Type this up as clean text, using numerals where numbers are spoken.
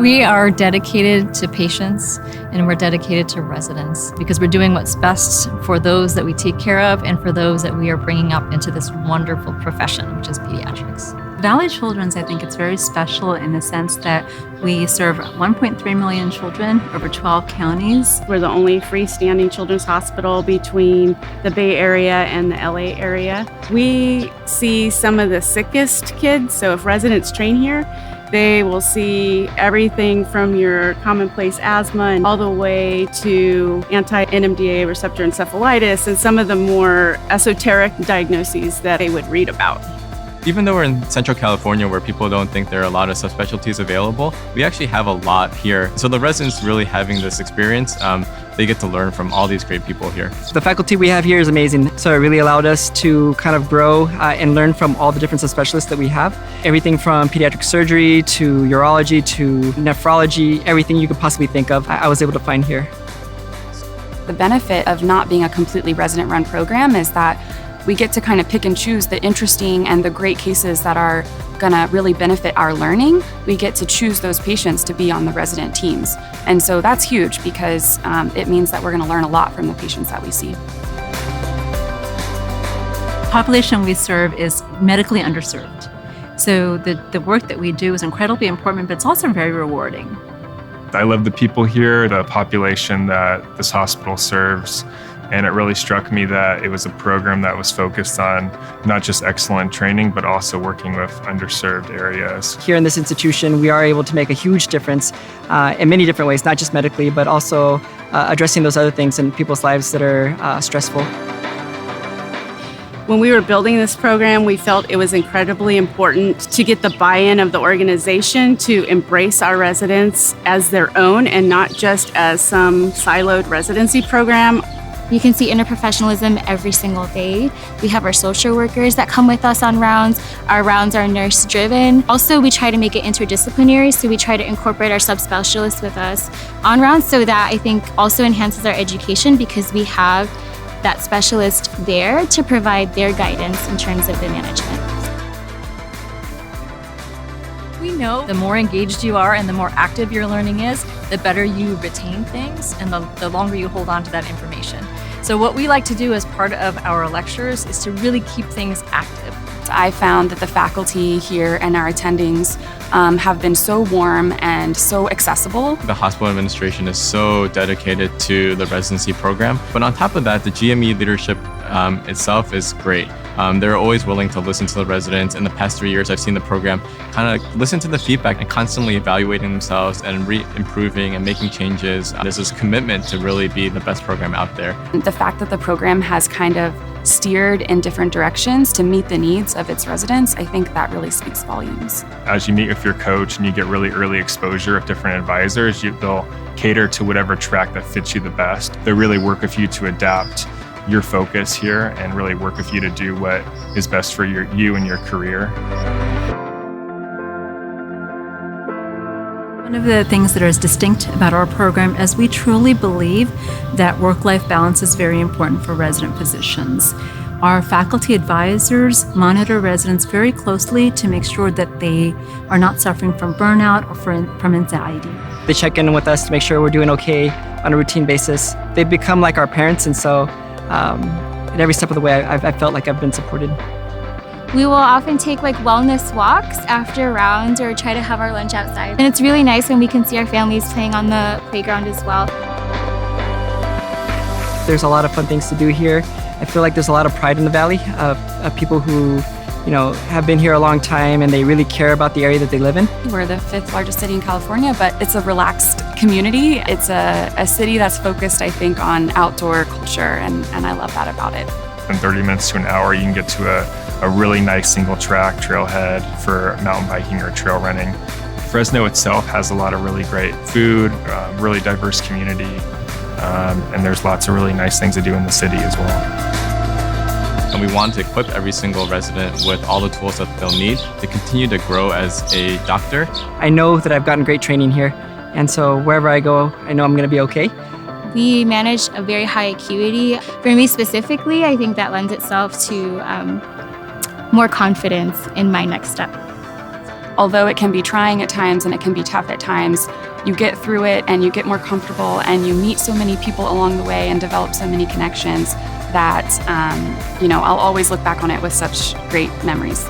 We are dedicated to patients and we're dedicated to residents because we're doing what's best for those that we take care of and for those that we are bringing up into this wonderful profession, which is pediatrics. Valley Children's, I think it's very special in the sense that we serve 1.3 million children over 12 counties. We're the only freestanding children's hospital between the Bay Area and the LA area. We see some of the sickest kids, so if residents train here, they will see everything from your commonplace asthma and all the way to anti-NMDA receptor encephalitis and some of the more esoteric diagnoses that they would read about. Even though we're in Central California where people don't think there are a lot of subspecialties available, we actually have a lot here. So the residents really having this experience, they get to learn from all these great people here. The faculty we have here is amazing. So it really allowed us to kind of grow and learn from all the different subspecialists that we have. Everything from pediatric surgery to urology to nephrology, everything you could possibly think of, I was able to find here. The benefit of not being a completely resident-run program is that we get to kind of pick and choose the interesting and the great cases that are gonna really benefit our learning. We get to choose those patients to be on the resident teams. And so that's huge because it means that we're gonna learn a lot from the patients that we see. The population we serve is medically underserved. So the work that we do is incredibly important, but it's also very rewarding. I love the people here, the population that this hospital serves. And it really struck me that it was a program that was focused on not just excellent training, but also working with underserved areas. Here in this institution, we are able to make a huge difference in many different ways, not just medically, but also addressing those other things in people's lives that are stressful. When we were building this program, we felt it was incredibly important to get the buy-in of the organization to embrace our residents as their own and not just as some siloed residency program. You can see interprofessionalism every single day. We have our social workers that come with us on rounds. Our rounds are nurse-driven. Also, we try to make it interdisciplinary, so we try to incorporate our subspecialists with us on rounds, so that I think also enhances our education because we have that specialist there to provide their guidance in terms of the management. We know the more engaged you are and the more active your learning is, the better you retain things and the longer you hold on to that information. So what we like to do as part of our lectures is to really keep things active. I found that the faculty here and our attendings have been so warm and so accessible. The hospital administration is so dedicated to the residency program. But on top of that, the GME leadership itself is great. They're always willing to listen to the residents. In the past 3 years, I've seen the program kind of listen to the feedback and constantly evaluating themselves and improving and making changes. There's this commitment to really be the best program out there. The fact that the program has kind of steered in different directions to meet the needs of its residents, I think that really speaks volumes. As you meet with your coach and you get really early exposure of different advisors, they'll cater to whatever track that fits you the best. They really work with you to adapt your focus here and really work with you to do what is best for you and your career. One of the things that is distinct about our program is we truly believe that work-life balance is very important for resident physicians. Our faculty advisors monitor residents very closely to make sure that they are not suffering from burnout or from anxiety. They check in with us to make sure we're doing okay on a routine basis. They become like our parents, and so at every step of the way, I've felt like I've been supported. We will often take like wellness walks after rounds or try to have our lunch outside. And it's really nice when we can see our families playing on the playground as well. There's a lot of fun things to do here. I feel like there's a lot of pride in the Valley of people who, have been here a long time and they really care about the area that they live in. We're the 5th largest city in California, but it's a relaxed community. It's a city that's focused, I think, on outdoor culture, and I love that about it. In 30 minutes to an hour, you can get to a really nice single-track trailhead for mountain biking or trail running. Fresno itself has a lot of really great food, really diverse community, and there's lots of really nice things to do in the city as well. And we want to equip every single resident with all the tools that they'll need to continue to grow as a doctor. I know that I've gotten great training here, and so wherever I go, I know I'm going to be okay. We manage a very high acuity. For me specifically, I think that lends itself to more confidence in my next step. although it can be trying at times and it can be tough at times, you get through it and you get more comfortable and you meet so many people along the way and develop so many connections that, I'll always look back on it with such great memories.